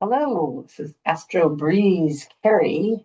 Hello, this is Astro Breeze Carrie,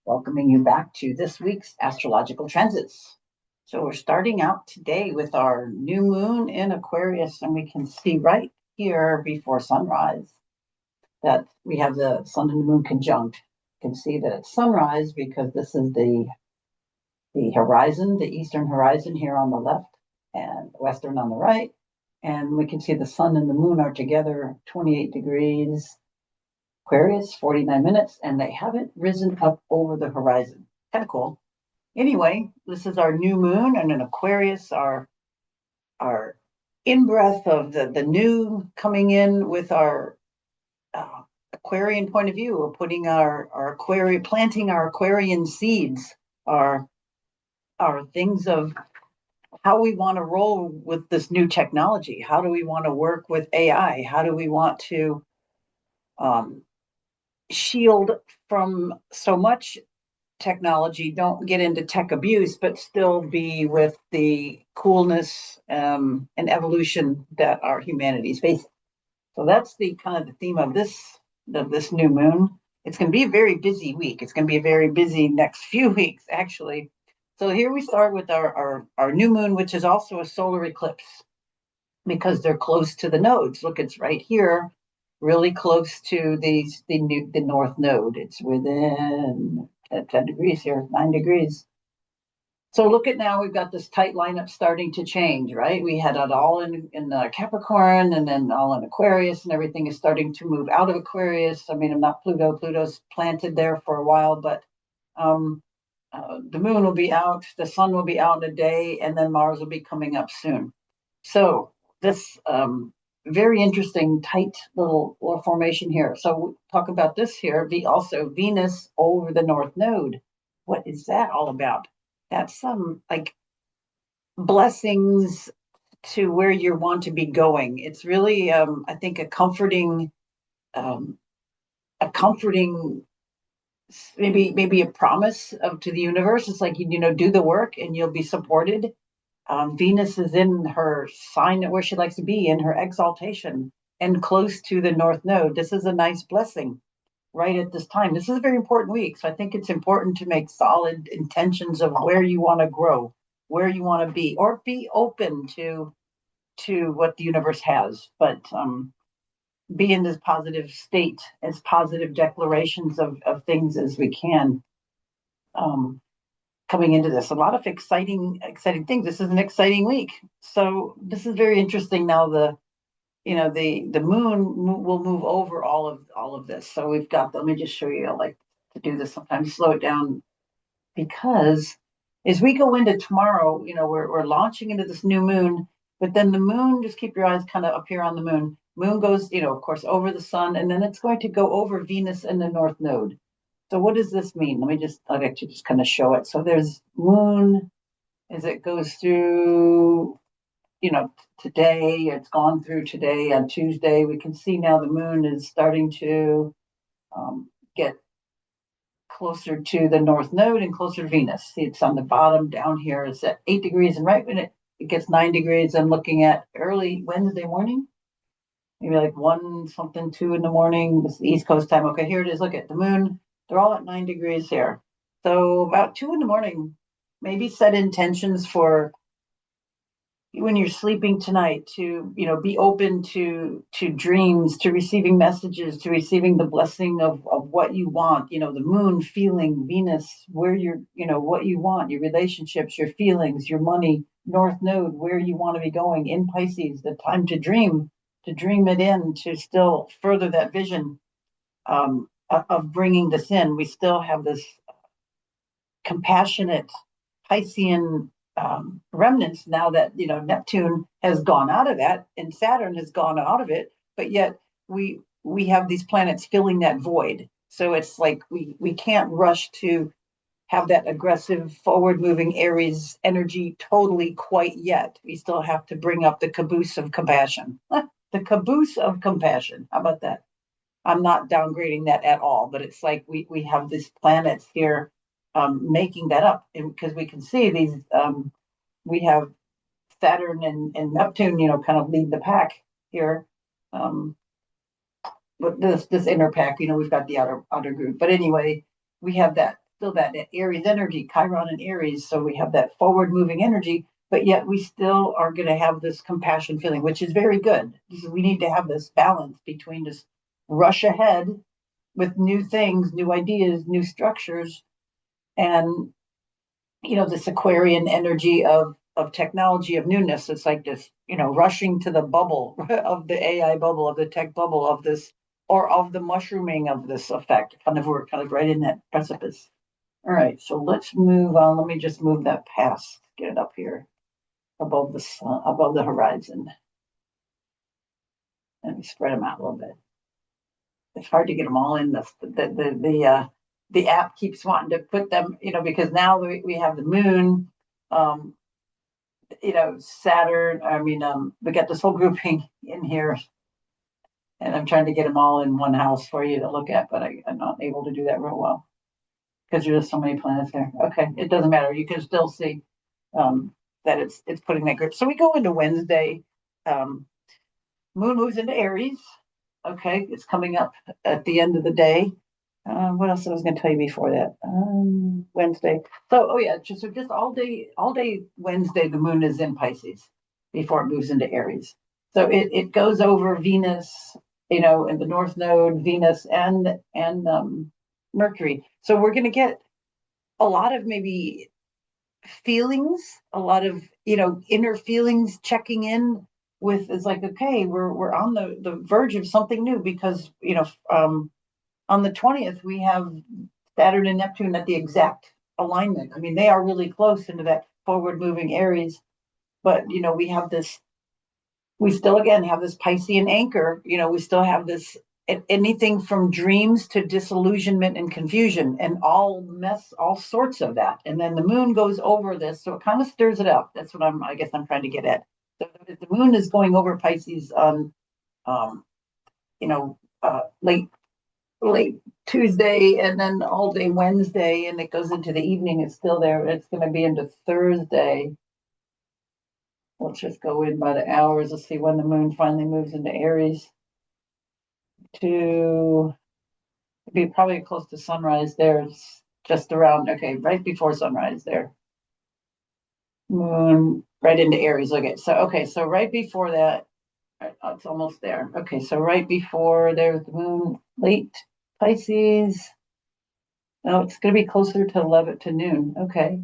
welcoming you back to this week's astrological transits. So we're starting out today with our new moon in Aquarius, and we can see right here before sunrise that we have the sun and the moon conjunct. You can see that it's sunrise because this is the horizon, the eastern horizon here on the left and western on the right. And we can see the sun and the moon are together 28 degrees Aquarius, 49 minutes, and they haven't risen up over the horizon. Kind of cool. Anyway, this is our new moon, and in Aquarius, our in breath of the new coming in with our Aquarian point of view. We're putting our Aquarian, planting our Aquarian seeds, our our things of how we want to roll with this new technology. How do we want to work with AI? How do we want to um, shield from so much technology, don't get into tech abuse, but still be with the coolness and evolution that our humanity is facing. So that's the kind of the theme of this new moon. It's going to be a very busy week. It's going to be a very busy next few weeks, actually. So here we start with our new moon, which is also a solar eclipse because they're close to the nodes. Look, it's right here, really close to the north node. It's within 10 degrees here, 9 degrees. So look at now, we've got this tight lineup starting to change, right? We had it all in Capricorn and then all in Aquarius, and everything is starting to move out of Aquarius. I mean, I'm not Pluto. Pluto's planted there for a while, but um, the moon will be out, the sun will be out in a day, and then Mars will be coming up soon. So this very interesting, tight little formation here. So we'll talk about this here. Also Venus over the North Node. What is that all about? That's some like blessings to where you want to be going. It's really, I think, um, a comforting, maybe a promise of to the universe. It's like do the work and you'll be supported. Venus is in her sign where she likes to be, in her exaltation and close to the North Node. This is a nice blessing right at this time. This is a very important week. So I think it's important to make solid intentions of where you want to grow, where you want to be, or be open to what the universe has. But be in this positive state, as positive declarations of things as we can. Um, Coming into this. A lot of exciting things. This is an exciting week. So this is very interesting. Now the moon will move over all of this. So we've got. Let me just show you. I like to do this sometimes. Slow it down because as we go into tomorrow, we're launching into this new moon. But then the moon, just keep your eyes kind of up here on the moon. Moon goes, of course, over the sun, and then it's going to go over Venus and the North Node. So what does this mean? I'll actually just kind of show it. So there's moon as it goes through, today, it's gone through today on Tuesday. We can see now the moon is starting to get closer to the North Node and closer to Venus. See, it's on the bottom down here. It's at 8 degrees. And right when it gets 9 degrees, I'm looking at early Wednesday morning, maybe like 1 something, 2 in the morning. This is the East Coast time. Okay, here it is. Look at the moon. They're all at 9 degrees here. So about 2 in the morning, maybe set intentions for when you're sleeping tonight to, be open to dreams, to receiving messages, to receiving the blessing of what you want. The moon feeling, Venus, where you're, what you want, your relationships, your feelings, your money, North Node, where you want to be going in Pisces, the time to dream it in, to still further that vision of bringing this in. We still have this compassionate Piscean remnants now that Neptune has gone out of that and Saturn has gone out of it, but yet we have these planets filling that void. So it's like we can't rush to have that aggressive, forward-moving Aries energy totally quite yet. We still have to bring up the caboose of compassion. The caboose of compassion. How about that? I'm not downgrading that at all, but it's like we have these planets here making that up, because we can see these. We have Saturn and Neptune, kind of lead the pack here. Um, this inner pack, we've got the outer group. But anyway, we have that still that Aries energy, Chiron and Aries. So we have that forward moving energy, but yet we still are going to have this compassion feeling, which is very good. We need to have this balance between just rush ahead with new things, new ideas, new structures, and this Aquarian energy of technology, of newness. It's like this, rushing to the bubble of the AI bubble, of the tech bubble, of this, or of the mushrooming of this effect. We're kind of right in that precipice. All right, so let's move on. Let me just move that past, get it up here above the sun, above the horizon. Let me spread them out a little bit. It's hard to get them all in. The app keeps wanting to put them, because now we have the moon, Saturn. We got this whole grouping in here, and I'm trying to get them all in one house for you to look at, but I'm not able to do that real well because there's so many planets there. Okay, it doesn't matter. You can still see that it's putting that group. So we go into Wednesday. Moon moves into Aries. Okay, it's coming up at the end of the day. What else I was going to tell you before that? Wednesday. So, just all day Wednesday, the moon is in Pisces before it moves into Aries. So it goes over Venus, in the North Node, Venus and Mercury. So we're going to get a lot of maybe feelings, a lot of inner feelings checking in with. It's like, okay, we're on the verge of something new because on the 20th, we have Saturn and Neptune at the exact alignment. They are really close into that forward moving Aries, but we still again have this Piscean anchor. We still have this anything from dreams to disillusionment and confusion and all sorts of that. And then the moon goes over this, so it kind of stirs it up. That's what I guess I'm trying to get at. So the moon is going over Pisces on, late Tuesday and then all day Wednesday, and it goes into the evening. It's still there. It's going to be into Thursday. Let's just go in by the hours. Let's see when the moon finally moves into Aries. To be probably close to sunrise there. It's just around, right before sunrise there. Moon right into Aries. So right before that, it's almost there. Okay, so right before there's the moon, late Pisces. No, it's going to be closer to 11 to noon. Okay.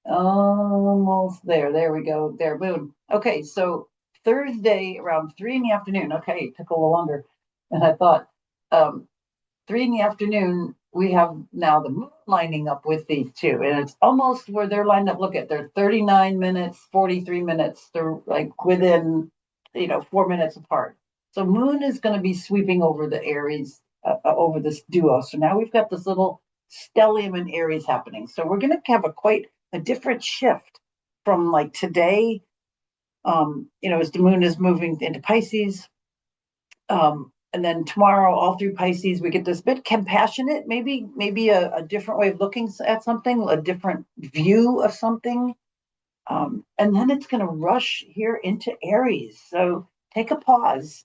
Almost there. There we go. There, moon. Okay, so Thursday around 3 in the afternoon. Okay, it took a little longer than I thought. 3 in the afternoon, we have now the moon lining up with these two, and it's almost where they're lined up. Look at, they're 39 minutes, 43 minutes. They're like within, 4 minutes apart. So moon is going to be sweeping over the Aries, over this duo. So now we've got this little stellium in Aries happening. So we're going to have quite a different shift from like today, as the moon is moving into Pisces. And then tomorrow, all through Pisces, we get this bit compassionate, maybe a different way of looking at something, a different view of something. And then it's going to rush here into Aries. So take a pause,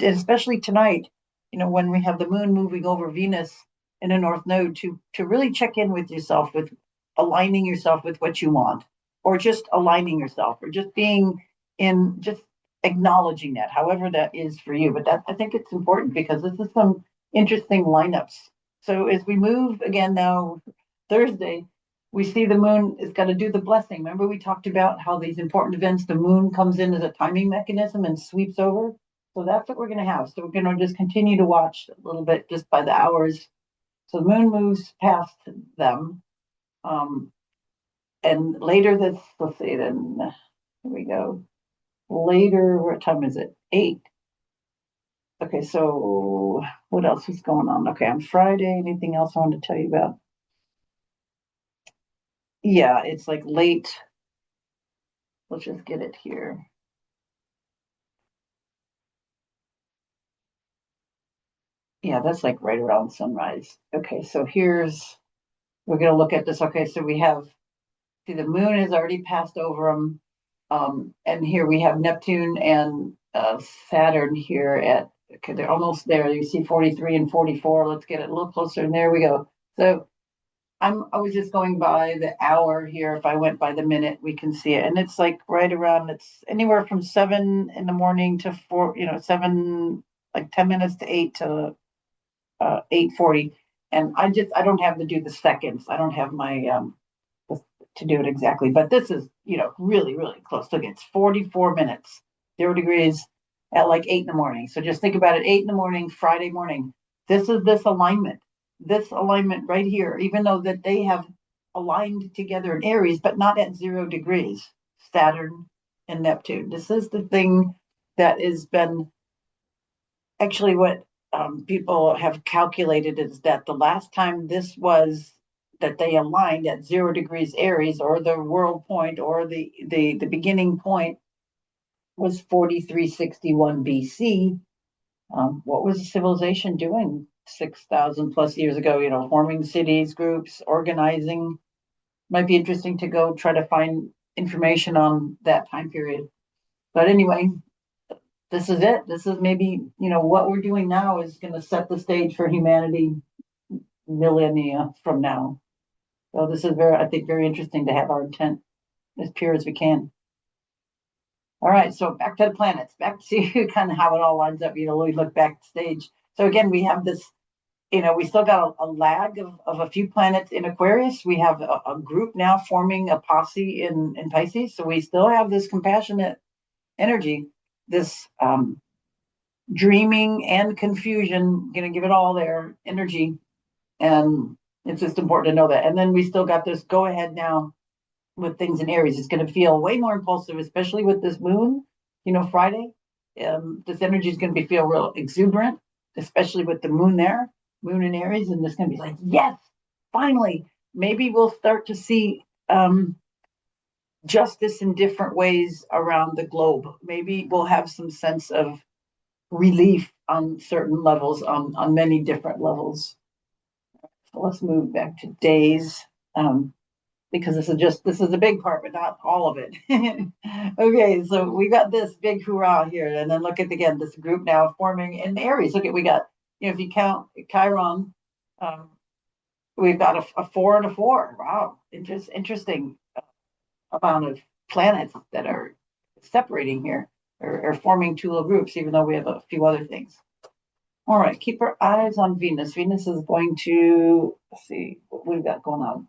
especially tonight, when we have the moon moving over Venus in a North Node, to really check in with yourself, with aligning yourself with what you want, or just aligning yourself, or just being in, just acknowledging that, however that is for you. But I think it's important because this is some interesting lineups. So as we move again now, Thursday, we see the moon is going to do the blessing. Remember, we talked about how these important events, the moon comes in as a timing mechanism and sweeps over. So that's what we're going to have. So we're going to just continue to watch a little bit just by the hours. So the moon moves past them. And later let's see, then here we go. Later, what time is it? 8. Okay, so what else is going on? Okay, on Friday, anything else I want to tell you about? Yeah, it's like late. Let's just get it here. Yeah, that's like right around sunrise. Okay, so we're going to look at this. Okay, so see, the moon has already passed over them. And here we have Neptune and Saturn here at Okay, they're almost there. You see 43 and 44. Let's get it a little closer, and there we go. So I was just going by the hour here. If I went by the minute, we can see it. And it's like right around, it's anywhere from 7 in the morning to 4, 7, like 10 minutes to 8 to 8:40. And I don't have to do the seconds. I don't have my, to do it exactly, but this is, really, really close. Look, it's 44 minutes, 0 degrees at like 8 in the morning. So just think about it, 8 in the morning, Friday morning. This is this alignment right here, even though that they have aligned together in Aries, but not at 0 degrees, Saturn and Neptune. This is the thing that has been actually what people have calculated is that the last time this was that they aligned at 0 degrees Aries, or the world point, or the beginning point, was 4361 BC. What was the civilization doing 6,000 plus years ago? Forming cities, groups, organizing. Might be interesting to go try to find information on that time period. But anyway, this is it. This is maybe, what we're doing now is going to set the stage for humanity millennia from now. So this is I think, very interesting to have our intent as pure as we can. All right, so back to the planets, back to kind of how it all lines up. We look backstage. So again, we have this, we still got a lag of a few planets in Aquarius. We have a group now forming a posse in Pisces. So we still have this compassionate energy, this dreaming and confusion, going to give it all their energy. And it's just important to know that. And then we still got this go ahead now with things in Aries. It's going to feel way more impulsive, especially with this moon, Friday. This energy is going to feel real exuberant, especially with the moon there, moon in Aries. And it's going to be like, yes, finally, maybe we'll start to see justice in different ways around the globe. Maybe we'll have some sense of relief on certain levels, on many different levels. So let's move back to days, because this is a big part, but not all of it. Okay, so we got this big hurrah here, and then look at again this group now forming in Aries. Look at, we got, if you count Chiron, we've got a 4 and a 4. Wow, interesting amount of planets that are separating here, or forming two little groups, even though we have a few other things. All right, keep our eyes on Venus. Venus is going to, let's see what we've got going on.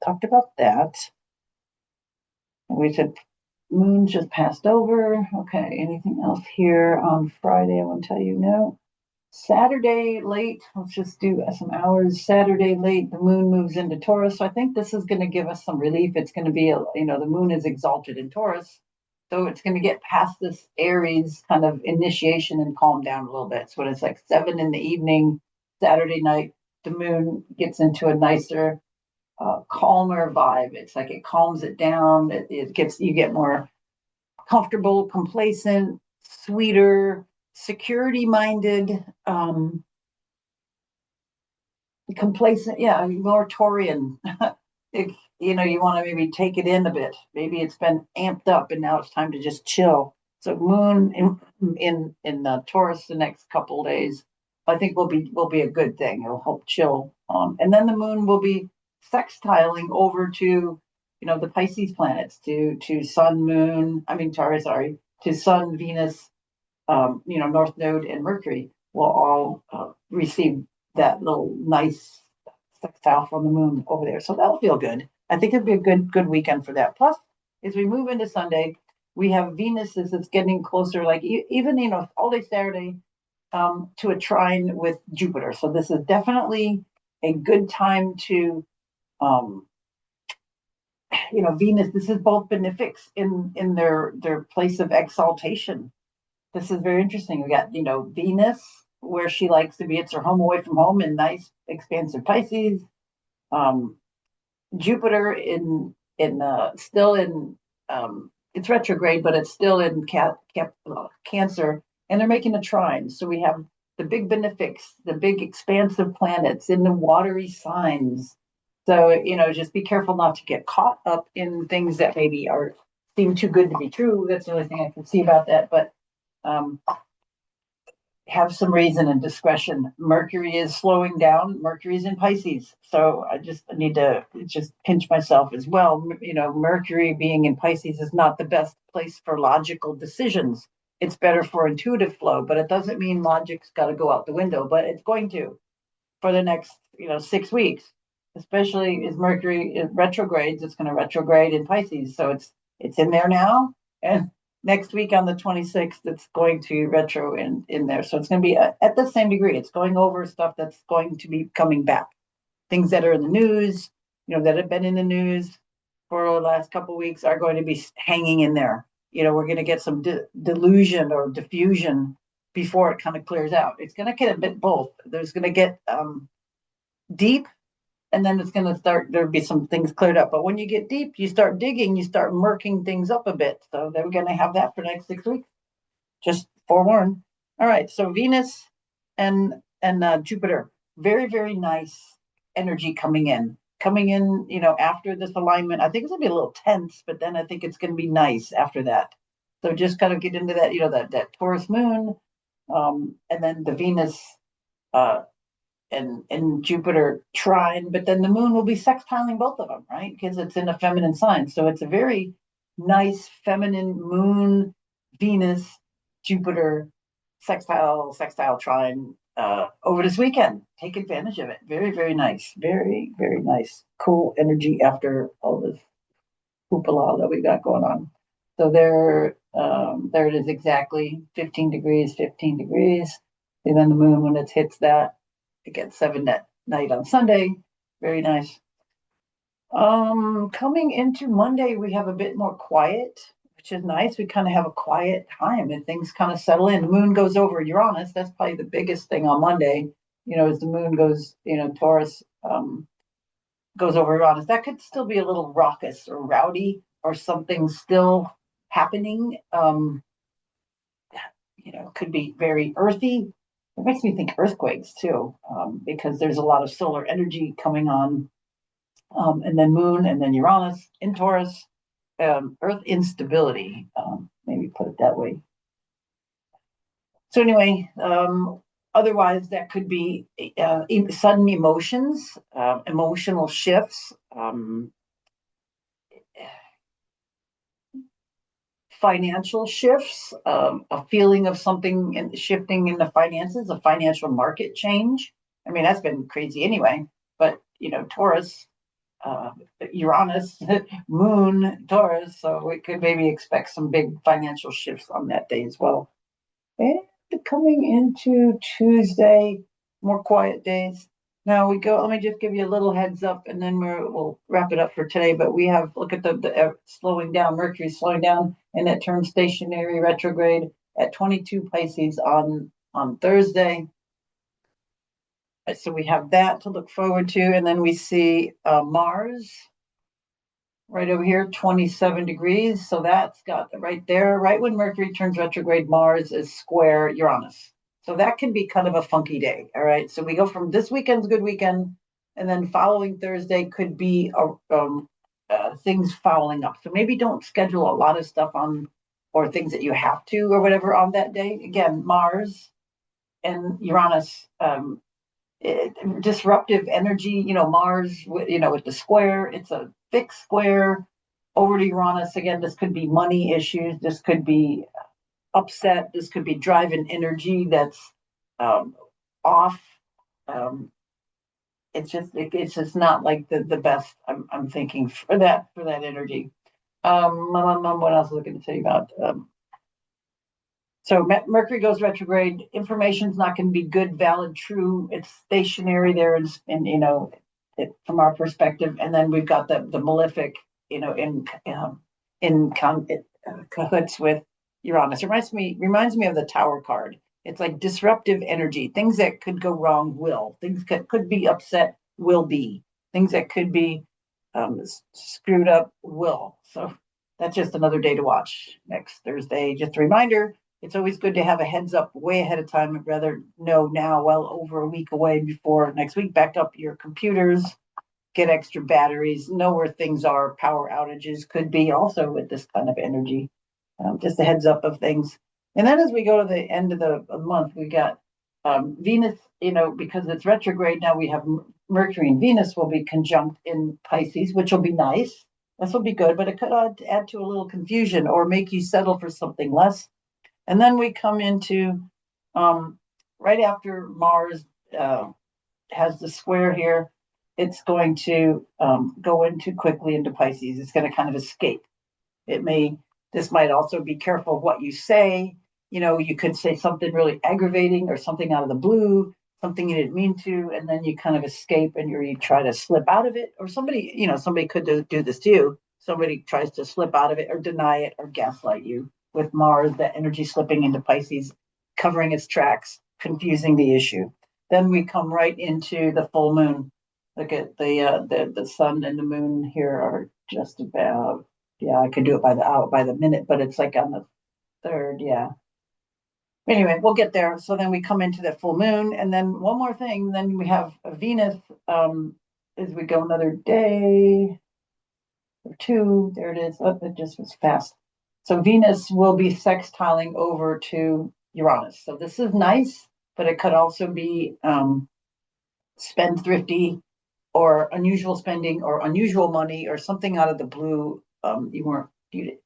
Talked about that. And we said moon just passed over. Okay, anything else here on Friday? I want to tell you no. Saturday late, let's just do some hours. Saturday late, the moon moves into Taurus. So I think this is going to give us some relief. It's going to be, the moon is exalted in Taurus. So it's going to get past this Aries kind of initiation and calm down a little bit. So when it's like 7 in the evening, Saturday night, the moon gets into a nicer, calmer vibe. It's like it calms it down. You get more comfortable, complacent, sweeter, security minded, complacent, yeah, more Taurian. You want to maybe take it in a bit. Maybe it's been amped up and now it's time to just chill. So moon in Taurus the next couple of days, I think will be a good thing. It'll help chill. And then the moon will be sextiling over to the Pisces planets, to Sun, Moon. To Sun, Venus, North Node and Mercury will all receive that little nice sextile from the moon over there. So that'll feel good. I think it'd be a good weekend for that. Plus, as we move into Sunday, we have Venus as it's getting closer, like even, all day Saturday, to a trine with Jupiter. So this is definitely a good time to, Venus, this is both benefics in their place of exaltation. This is very interesting. We got, Venus, where she likes to be. It's her home away from home in nice, expansive Pisces. Jupiter still in it's retrograde, but it's still in Cancer, and they're making a trine. So we have the big benefics, the big expansive planets in the watery signs. So just be careful not to get caught up in things that maybe seem too good to be true. That's the only thing I can see about that. But have some reason and discretion. Mercury is slowing down. Mercury's in Pisces. So I need to just pinch myself as well. Mercury being in Pisces is not the best place for logical decisions. It's better for intuitive flow, but it doesn't mean logic's got to go out the window, but it's going to for the next, 6 weeks, especially as Mercury retrogrades. It's going to retrograde in Pisces. So it's in there now. And next week on the 26th, it's going to retro in there. So it's going to be at the same degree. It's going over stuff that's going to be coming back. Things that are in the news, that have been in the news for the last couple of weeks are going to be hanging in there. We're going to get some delusion or diffusion before it kind of clears out. It's going to get a bit both. There's going to get deep, and then it's going to start, there'll be some things cleared up. But when you get deep, you start digging, you start murking things up a bit. So then we're going to have that for the next 6 weeks. Just forewarned. All right. So Venus and Jupiter, very, very nice energy coming in. After this alignment. I think it's going to be a little tense, but then I think it's going to be nice after that. So just kind of get into that, that Taurus Moon, and then the Venus and Jupiter trine, but then the Moon will be sextiling both of them, right? Because it's in a feminine sign. So it's a very nice feminine Moon, Venus, Jupiter, sextile trine over this weekend. Take advantage of it. Very, very nice. Very, very nice. Cool energy after all this hoopla that we got going on. So there it is, exactly 15 degrees. And then the Moon, when it hits that, it gets 7 at night on Sunday. Very nice. Coming into Monday, we have a bit more quiet, which is nice. We kind of have a quiet time and things kind of settle in. The Moon goes over Uranus. That's probably the biggest thing on Monday, as the Moon goes, Taurus goes over Uranus. That could still be a little raucous or rowdy or something still happening. Could be very earthy. It makes me think earthquakes too, because there's a lot of solar energy coming on. And then Moon and then Uranus in Taurus, Earth instability, maybe put it that way. So anyway, otherwise that could be sudden emotions, emotional shifts, financial shifts, a feeling of something shifting in the finances, a financial market change. I mean, that's been crazy anyway, but Taurus, Uranus, Moon, Taurus, so we could maybe expect some big financial shifts on that day as well. And coming into Tuesday, more quiet days. Now we go, let me just give you a little heads up and then we'll wrap it up for today. But we have, look at the slowing down, Mercury slowing down, and it turns stationary retrograde at 22 Pisces on Thursday. So we have that to look forward to. And then we see Mars right over here, 27 degrees. So that's got right there, right when Mercury turns retrograde, Mars is square Uranus. So that can be kind of a funky day. All right. So we go from this weekend's good weekend, and then following Thursday could be things fouling up. So maybe don't schedule a lot of stuff on, or things that you have to or whatever on that day. Again, Mars and Uranus, disruptive energy, Mars, with the square, it's a fixed square over to Uranus. Again, this could be money issues. This could be upset. This could be driving energy that's off. It's just not like the best. I'm thinking for that energy. What else was I going to tell you about? So Mercury goes retrograde. Information's not going to be good, valid, true. It's stationary there, and from our perspective. And then we've got the malefic, in cahoots with Uranus. It reminds me of the Tower card. It's like disruptive energy. Things that could go wrong will. Things could be upset will be. Things that could be screwed up will. So that's just another day to watch next Thursday. Just a reminder, it's always good to have a heads up way ahead of time. I'd rather know now, well over a week away before next week. Back up your computers, get extra batteries, know where things are. Power outages could be also with this kind of energy. Just a heads up of things. And then as we go to the end of the month, we got Venus, because it's retrograde now, we have Mercury and Venus will be conjunct in Pisces, which will be nice. This will be good, but it could add to a little confusion or make you settle for something less. And then we come into right after Mars has the square here, it's going to go into quickly into Pisces. It's going to kind of escape. This might also be careful of what you say. You could say something really aggravating or something out of the blue, something you didn't mean to, and then you kind of escape and you try to slip out of it. Or somebody could do this to you. Somebody tries to slip out of it or deny it or gaslight you with Mars, that energy slipping into Pisces, covering its tracks, confusing the issue. Then we come right into the full moon. Look at the sun and the moon here are just about, yeah, I could do it by the minute, but it's like on the third, yeah. Anyway, we'll get there. So then we come into the full moon, and then one more thing. Then we have Venus. As we go another day or two, there it is. Oh, it just was fast. So Venus will be sextiling over to Uranus. So this is nice, but it could also be spendthrifty or unusual spending or unusual money or something out of the blue.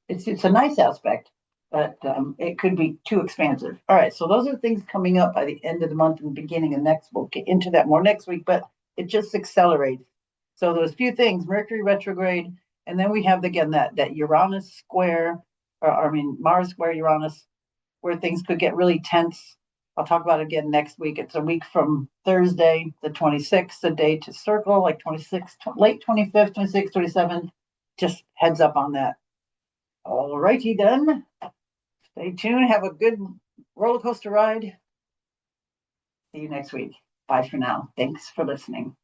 It's a nice aspect, but it could be too expansive. All right, so those are things coming up by the end of the month and beginning of next. We'll get into that more next week, but it just accelerates. So those few things: Mercury retrograde, and then we have again that Uranus square, Mars square Uranus, where things could get really tense. I'll talk about it again next week. It's a week from Thursday, the 26th, a day to circle, like 26th, late 25th, 26th, 27th. Just heads up on that. All righty then. Stay tuned. Have a good roller coaster ride. See you next week. Bye for now. Thanks for listening.